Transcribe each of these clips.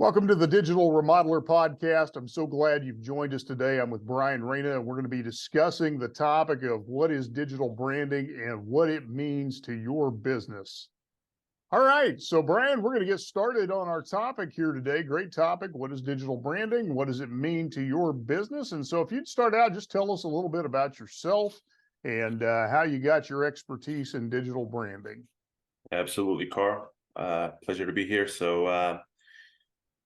Welcome to the Digital Remodeler Podcast. I'm so glad you've joined us today. I'm with Reina, and we're going to be discussing the topic of what is digital branding and what it means to your business. All right, so Brian, we're going to get started on our topic here today. Great topic. What is digital branding? What does it mean to your business? And so if you'd start out, just tell us a little bit about yourself and how you got your expertise in digital branding. Absolutely, Carl. Pleasure to be here.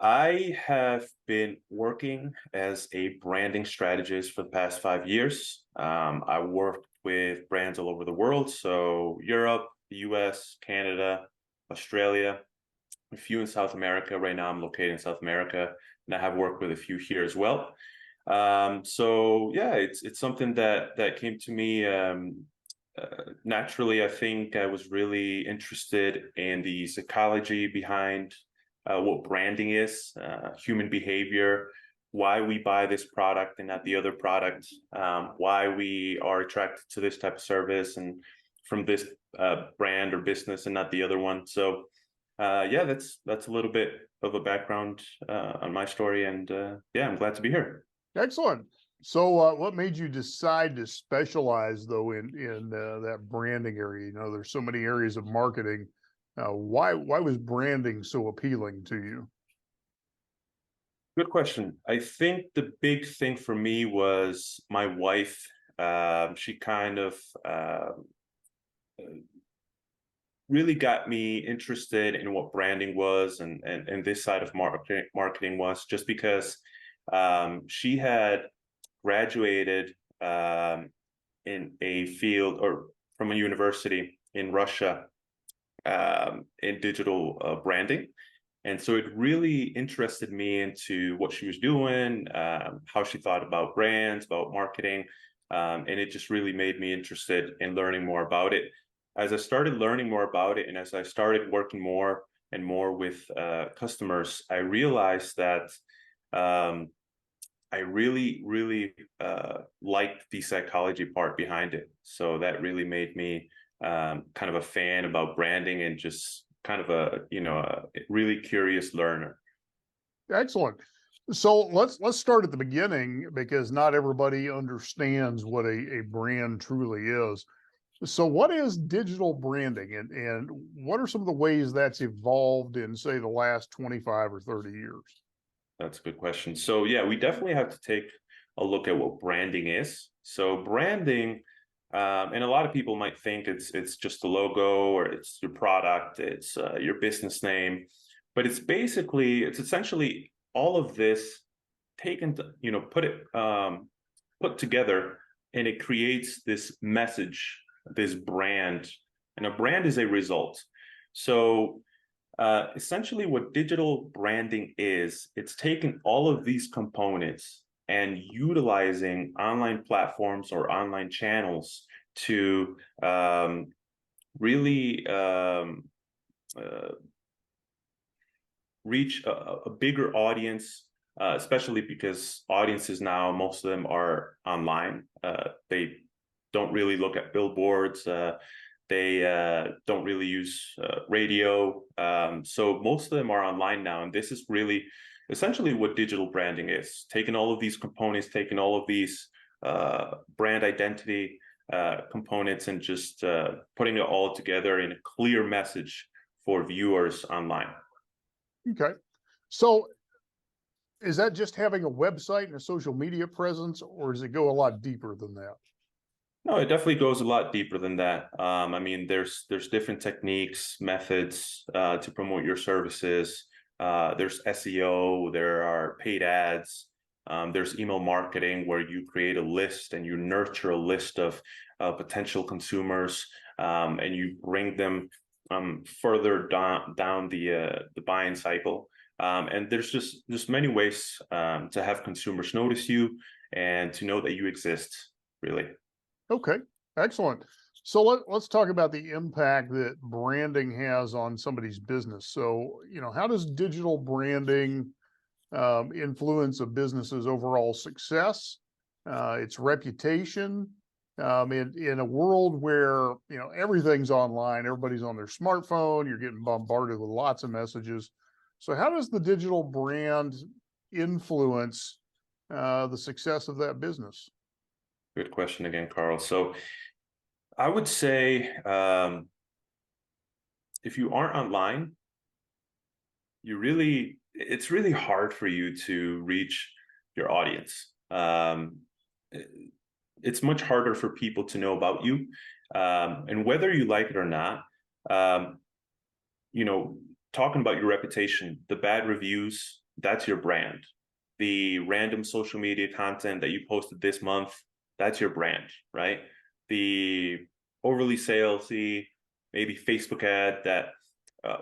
I have been working as a branding strategist for the past 5 years. I worked with brands all over the world, so Europe, the US, Canada, Australia, a few in South America. Right now I'm located in South America, and I have worked with a few here as well. It's something that came to me naturally. I think I was really interested in the psychology behind what branding is, human behavior, why we buy this product and not the other product, why we are attracted to this type of service and from this brand or business and not the other one. That's a little bit of a background on my story, and I'm glad to be here. Excellent. So what made you decide to specialize though in that branding area? You know, there's so many areas of marketing. Why was branding so appealing to you? Good question. I think the big thing for me was my wife. She kind of really got me interested in what branding was and this side of marketing was, just because she had graduated in a field or from a university in Russia in digital branding. And so it really interested me into what she was doing, how she thought about brands, about marketing. And it just really made me interested in learning more about it. As I started learning more about it, and as I started working more and more with customers, I realized that I really, really liked the psychology part behind it. So that really made me kind of a fan about branding and just kind of a really curious learner. Excellent. So let's start at the beginning, because not everybody understands what a brand truly is. So what is digital branding, and what are some of the ways that's evolved in, say, the last 25 or 30 years? That's a good question. So yeah, we definitely have to take a look at what branding is. So branding, and a lot of people might think it's just a logo or it's your product, it's your business name, but it's essentially all of this taken, put together, and it creates this message, this brand, and a brand is a result. So essentially what digital branding is, it's taking all of these components and utilizing online platforms or online channels to really reach a bigger audience, especially because audiences now, most of them are online. They don't really look at billboards. They don't really use radio. So most of them are online now. And this is really essentially what digital branding is, taking all of these components, taking all of these brand identity components and just putting it all together in a clear message for viewers online. Okay. So is that just having a website and a social media presence, or does it go a lot deeper than that? No, it definitely goes a lot deeper than that. I mean, there's different techniques, methods to promote your services. There's SEO, there are paid ads, there's email marketing, where you create a list and you nurture a list of potential consumers, and you bring them further down the buying cycle. And there's just many ways to have consumers notice you and to know that you exist, really. Okay, excellent. So let's talk about the impact that branding has on somebody's business. So, how does digital branding influence a business's overall success, its reputation, in a world where, everything's online, everybody's on their smartphone, you're getting bombarded with lots of messages. So how does the digital brand influence the success of that business? Good question again, Carl. So I would say if you aren't online, it's really hard for you to reach your audience. It's much harder for people to know about you. And whether you like it or not, um, you know, talking about your reputation, the bad reviews, that's your brand. The random social media content that you posted this month, that's your brand, right? The overly salesy, maybe Facebook ad that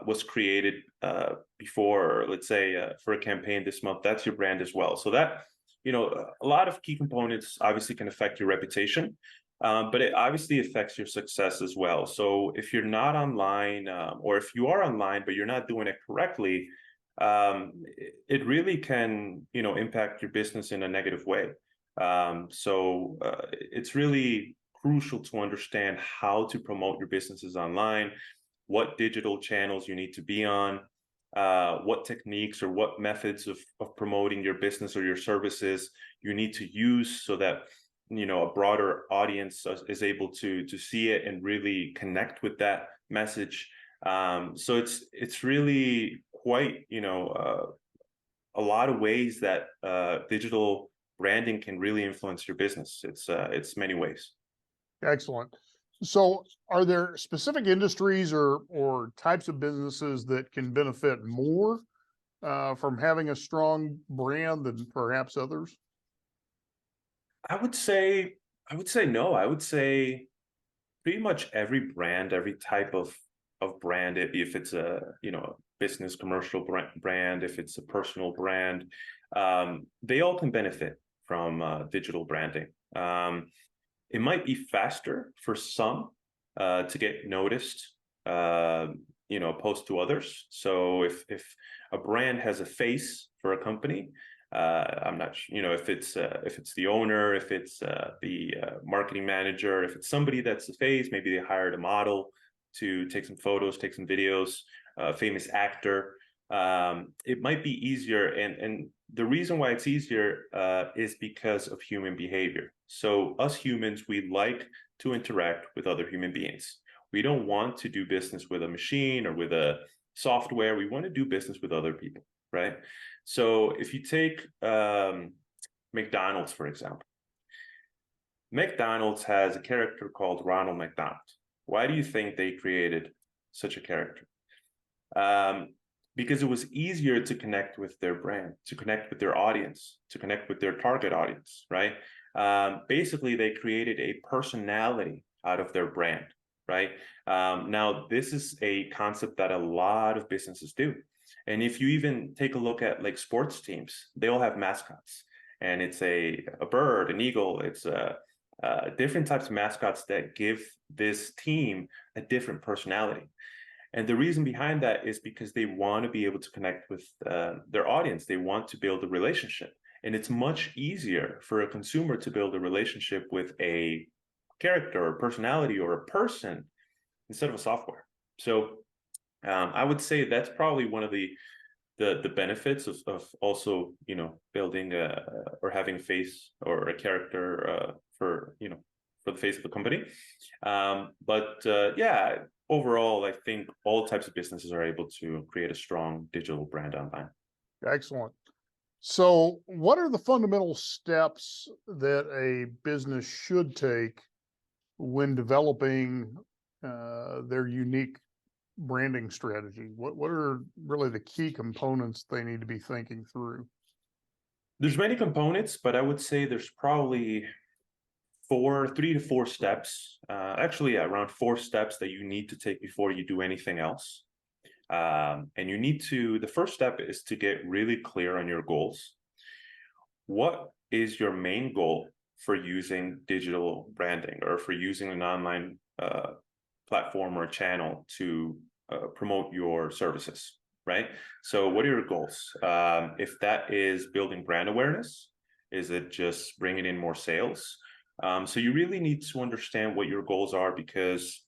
was created before, or let's say for a campaign this month, that's your brand as well. So that, a lot of key components obviously can affect your reputation, but it obviously affects your success as well. So if you're not online, or if you are online, but you're not doing it correctly, it really can, impact your business in a negative way. So it's really crucial to understand how to promote your businesses online, what digital channels you need to be on, what techniques or what methods of promoting your business or your services you need to use so that a broader audience is able to see it and really connect with that message. So it's really quite a lot of ways that digital branding can really influence your business. It's many ways. Excellent. So are there specific industries or types of businesses that can benefit more from having a strong brand than perhaps others? I would say no. I would say pretty much every brand, every type of brand, if it's a business commercial brand, if it's a personal brand, they all can benefit from digital branding. It might be faster for some to get noticed, opposed to others. So if a brand has a face for a company, I'm not, if it's the owner, if it's the marketing manager, if it's somebody that's the face, maybe they hired a model to take some photos, take some videos, famous actor. It might be easier, and the reason why it's easier is because of human behavior. So us humans, we like to interact with other human beings. We don't want to do business with a machine or with a software. We want to do business with other people, right? So if you take McDonald's, for example, McDonald's has a character called Ronald McDonald. Why do you think they created such a character? Because it was easier to connect with their brand, to connect with their audience, to connect with their target audience, right? Basically, they created a personality out of their brand, right? Now, this is a concept that a lot of businesses do. And if you even take a look at like sports teams, they all have mascots. And it's a bird, an eagle, it's different types of mascots that give this team a different personality. And the reason behind that is because they want to be able to connect with their audience. They want to build a relationship. And it's much easier for a consumer to build a relationship with a character or personality or a person instead of a software. So I would say that's probably one of the benefits of also, building or having a face or a character for the face of the company. But yeah, overall, I think all types of businesses are able to create a strong digital brand online. Excellent. So what are the fundamental steps that a business should take when developing their unique branding strategy? What are really the key components they need to be thinking through? There's many components, but I would say there's probably 3 to 4 steps, actually around 4 steps that you need to take before you do anything else. And the first step is to get really clear on your goals. What is your main goal for using digital branding or for using an online platform or channel to promote your services, right? So what are your goals? If that is building brand awareness, is it just bringing in more sales? So you really need to understand what your goals are, because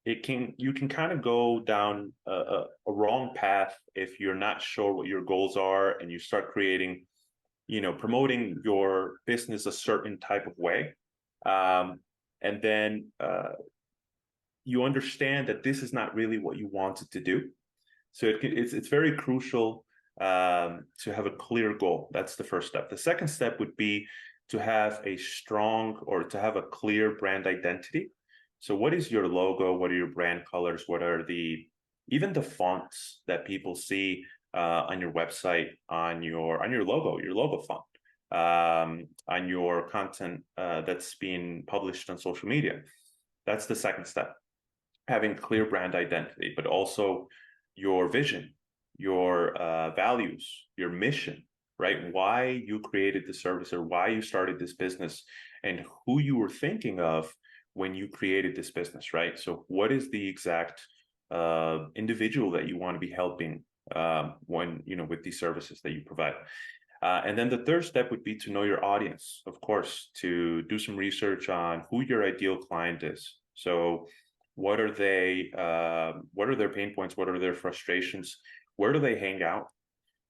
you can kind of go down a wrong path if you're not sure what your goals are, and you start creating, promoting your business a certain type of way. And then you understand that this is not really what you wanted to do. So it's very crucial to have a clear goal. That's the first step. The second step would be to have a strong, or to have a clear brand identity. So what is your logo? What are your brand colors? What are even the fonts that people see on your website, on your logo font, on your content that's being published on social media? That's the second step. Having clear brand identity, but also your vision, your values, your mission, right? Why you created the service, or why you started this business, and who you were thinking of when you created this business, right? So what is the exact individual that you want to be helping when, with these services that you provide? And then the third step would be to know your audience, of course, to do some research on who your ideal client is. So what are they? What are their pain points? What are their frustrations? Where do they hang out?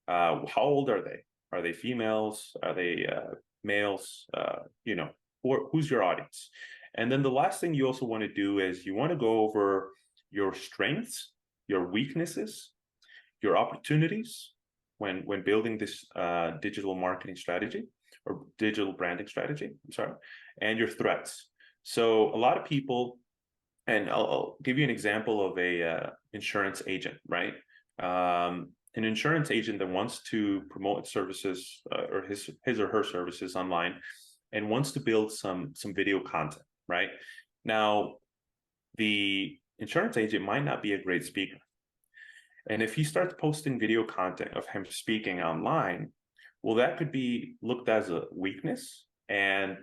How old are they? Are they females? Are they males? Who's your audience? And then the last thing you also want to do is you want to go over your strengths, your weaknesses, your opportunities when building this digital marketing strategy, or digital branding strategy, I'm sorry, and your threats. So a lot of people, and I'll give you an example of a insurance agent, right? An insurance agent that wants to promote services or his or her services online, and wants to build some video content, right? Now, the insurance agent might not be a great speaker. And if he starts posting video content of him speaking online, well, that could be looked as a weakness, and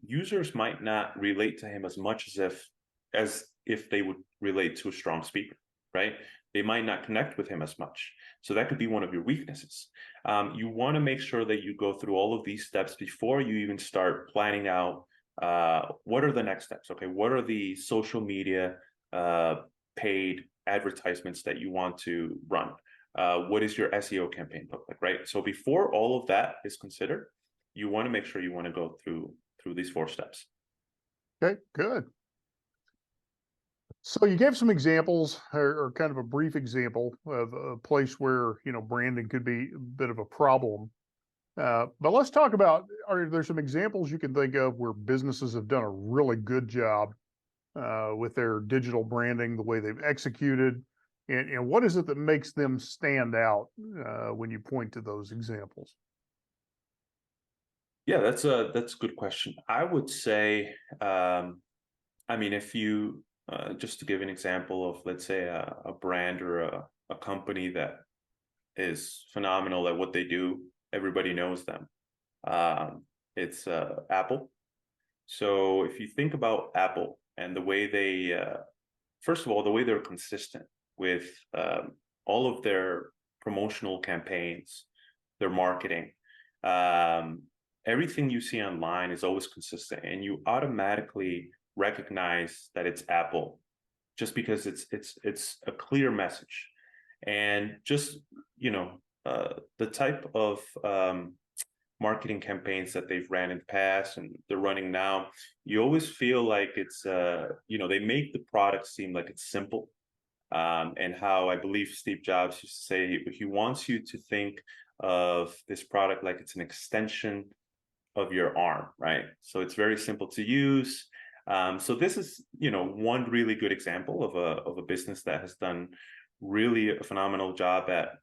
users might not relate to him as much as if they would relate to a strong speaker, right? They might not connect with him as much. So that could be one of your weaknesses. You want to make sure that you go through all of these steps before you even start planning out what are the next steps. Okay, what are the social media paid advertisements that you want to run? What is your SEO campaign look like, right? So before all of that is considered, you want to make sure you want to go through these 4 steps. Okay, good. So you gave some examples, or kind of a brief example of a place where, branding could be a bit of a problem. But let's talk about, are there some examples you can think of where businesses have done a really good job with their digital branding, the way they've executed, and what is it that makes them stand out when you point to those examples? Yeah, that's a good question. I would say, if you just to give an example of, let's say, a brand or a company that is phenomenal at what they do, everybody knows them. It's Apple. So if you think about Apple and the way they, first of all, the way they're consistent with all of their promotional campaigns, their marketing, everything you see online is always consistent, and you automatically recognize that it's Apple just because it's a clear message. And just the type of marketing campaigns that they've ran in the past and they're running now, you always feel like it's they make the product seem like it's simple. And how I believe Steve Jobs used to say, he wants you to think of this product like it's an extension of your arm, right? So it's very simple to use. So this is, one really good example of a business that has done really a phenomenal job at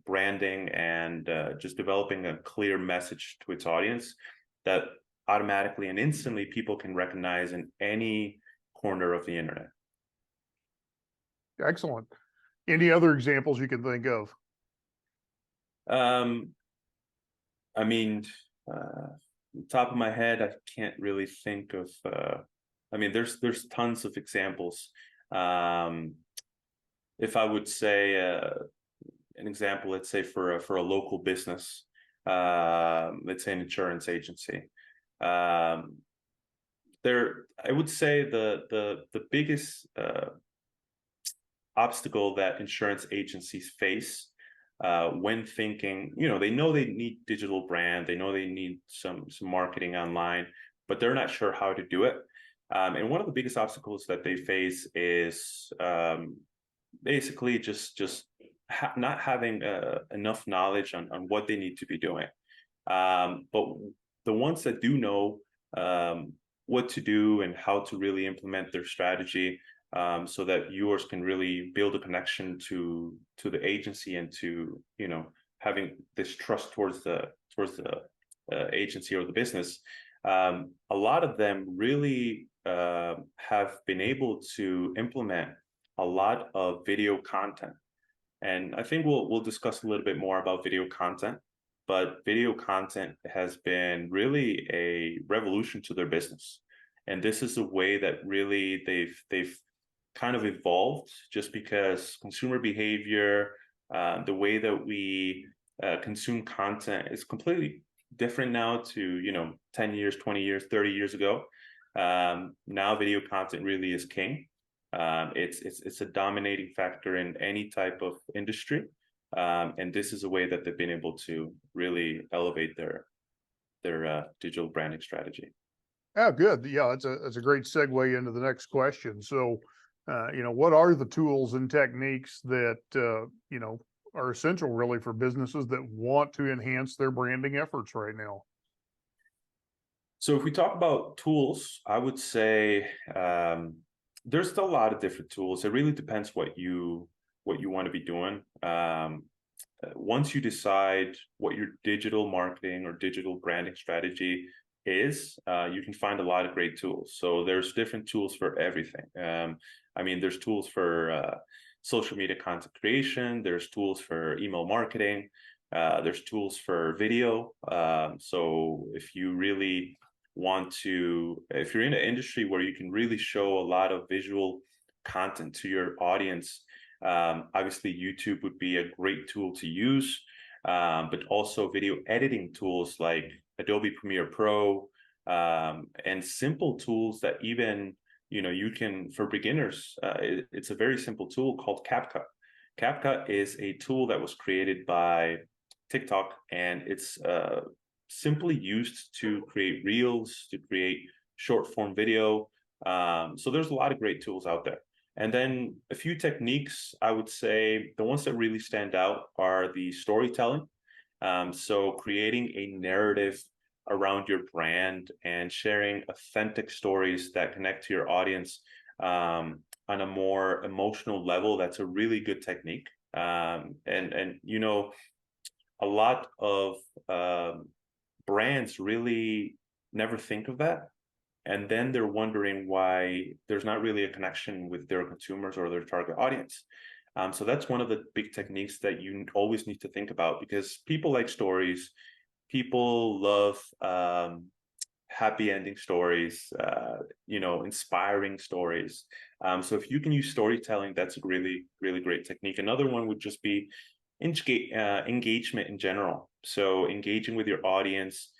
branding and just developing a clear message to its audience that automatically and instantly people can recognize in any corner of the internet. Excellent. Any other examples you can think of? Top of my head, I can't really think of. There's tons of examples. If I would say an example, let's say for a local business, let's say an insurance agency, I would say the biggest obstacle that insurance agencies face when thinking, they know they need digital brand, they know they need some marketing online, but they're not sure how to do it. And one of the biggest obstacles that they face is basically just not having enough knowledge on what they need to be doing. But the ones that do know what to do and how to really implement their strategy, so that viewers can really build a connection to the agency and to having this trust towards the agency or the business. A lot of them really have been able to implement a lot of video content, and I think we'll discuss a little bit more about video content. But video content has been really a revolution to their business, and this is a way that really they've kind of evolved, just because consumer behavior, the way that we consume content is completely different now to 10 years, 20 years, 30 years ago. Now video content really is king. It's a dominating factor in any type of industry, and this is a way that they've been able to really elevate their digital branding strategy. Oh, good. Yeah, that's a great segue into the next question. So, what are the tools and techniques that are essential really for businesses that want to enhance their branding efforts right now? So if we talk about tools, I would say there's still a lot of different tools. It really depends what you want to be doing. Once you decide what your digital marketing or digital branding strategy is, you can find a lot of great tools. So there's different tools for everything. There's tools for social media content creation. There's tools for email marketing. There's tools for video. So if you really if you're in an industry where you can really show a lot of visual content to your audience, obviously YouTube would be a great tool to use, but also video editing tools like Adobe Premiere Pro, and simple tools that even you can, for beginners, it's a very simple tool called CapCut. CapCut is a tool that was created by TikTok, and it's simply used to create reels, to create short form video. So there's a lot of great tools out there. And then a few techniques, I would say the ones that really stand out are the storytelling. So creating a narrative around your brand and sharing authentic stories that connect to your audience on a more emotional level. That's a really good technique. And a lot of brands really never think of that. And then they're wondering why there's not really a connection with their consumers or their target audience. So that's one of the big techniques that you always need to think about, because people like stories. People love happy ending stories, inspiring stories. So if you can use storytelling, that's a really, really great technique. Another one would just be engagement in general. So engaging with your audience,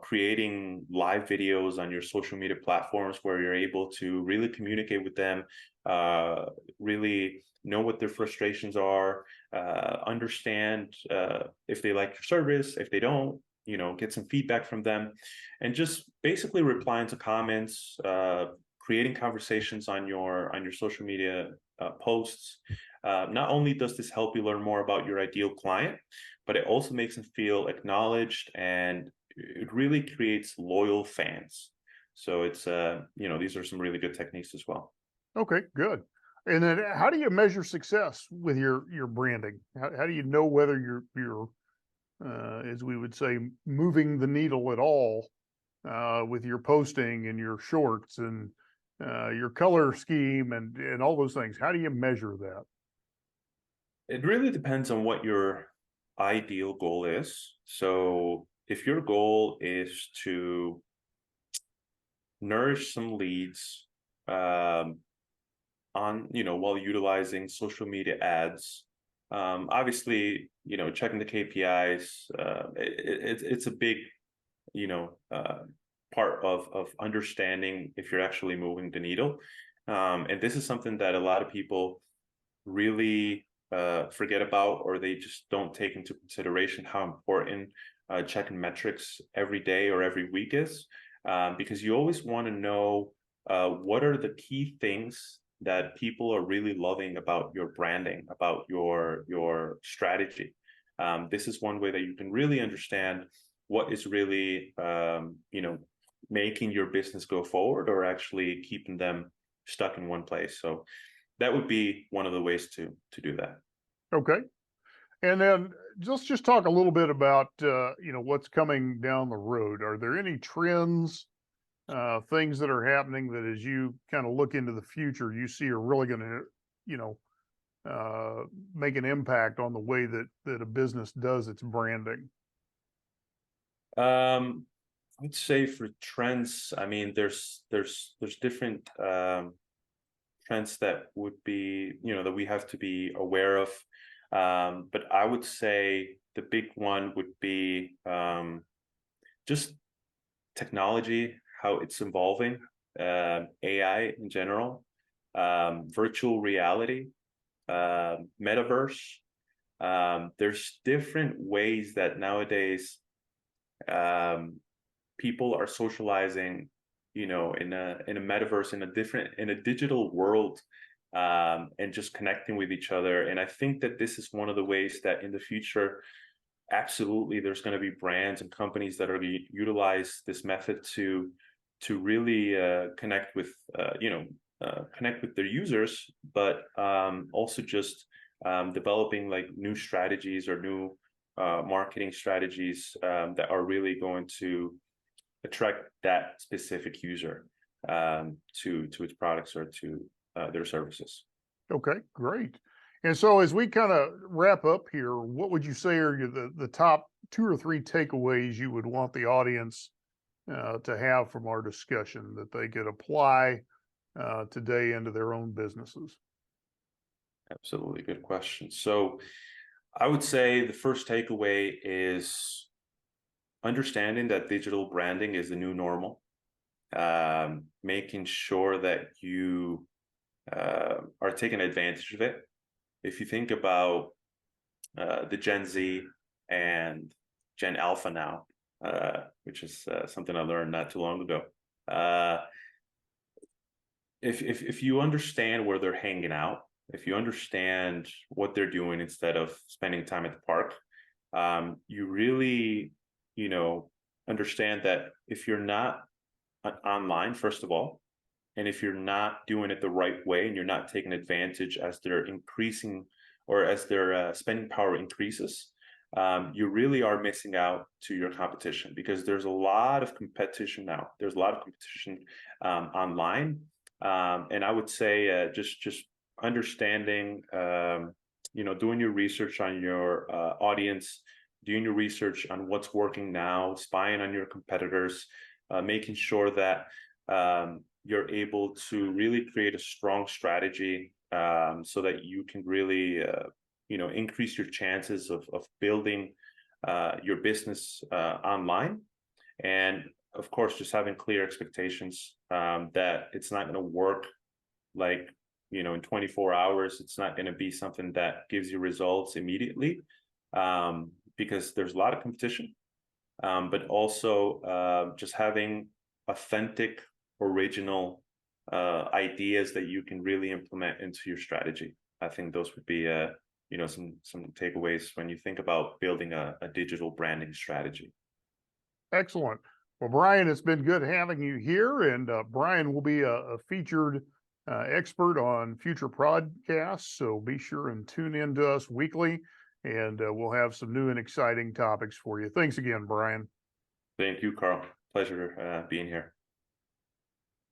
creating live videos on your social media platforms where you're able to really communicate with them, really know what their frustrations are, understand if they like your service, if they don't, get some feedback from them, and just basically replying to comments, creating conversations on your social media posts. Not only does this help you learn more about your ideal client, but it also makes them feel acknowledged, and it really creates loyal fans. So it's these are some really good techniques as well. Okay, good. And then how do you measure success with your branding? How do you know whether you're as we would say, moving the needle at all with your posting and your shorts and your color scheme and all those things? How do you measure that? It really depends on what your ideal goal is. So if your goal is to nourish some leads, while utilizing social media ads, obviously, checking the KPIs, it's a big, part of understanding if you're actually moving the needle. And this is something that a lot of people really forget about, or they just don't take into consideration how important checking metrics every day or every week is, because you always want to know what are the key things that people are really loving about your branding, about your strategy. This is one way that you can really understand what is really making your business go forward, or actually keeping them stuck in one place. So that would be one of the ways to do that. Okay. And then let's just talk a little bit about, what's coming down the road. Are there any trends, things that are happening that as you kind of look into the future, you see are really going to, you know, make an impact on the way that a business does its branding? I'd say for trends, I mean, there's different trends that would be, that we have to be aware of. But I would say the big one would be just technology, how it's evolving, AI in general, virtual reality, metaverse. There's different ways that nowadays people are socializing, in a metaverse, in a digital world, and just connecting with each other. And I think that this is one of the ways that in the future, absolutely, there's going to be brands and companies that are going to utilize this method to really connect with their users, but also just developing like new strategies or new marketing strategies that are really going to attract that specific user to its products or to their services. Okay, great. And so as we kind of wrap up here, what would you say are the top two or three takeaways you would want the audience to have from our discussion that they could apply today into their own businesses? Absolutely, good question. So I would say the first takeaway is understanding that digital branding is the new normal, making sure that you are taking advantage of it. If you think about the Gen Z and Gen Alpha now, which is something I learned not too long ago. If you understand where they're hanging out, if you understand what they're doing instead of spending time at the park, you really, understand that if you're not online, first of all, and if you're not doing it the right way and you're not taking advantage as they're increasing or as their spending power increases, you really are missing out to your competition, because there's a lot of competition now. There's a lot of competition online. And I would say just understanding, doing your research on your audience, doing your research on what's working now, spying on your competitors, making sure that you're able to really create a strong strategy so that you can really, increase your chances of building your business online. And of course, just having clear expectations that it's not going to work like, in 24 hours. It's not going to be something that gives you results immediately, because there's a lot of competition, but also just having authentic, original ideas that you can really implement into your strategy. I think those would be some takeaways when you think about building a digital branding strategy. Excellent. Well, Brian, it's been good having you here, and Brian will be a featured expert on future podcasts. So be sure and tune in to us weekly, and we'll have some new and exciting topics for you. Thanks again, Brian. Thank you, Carl. Pleasure being here.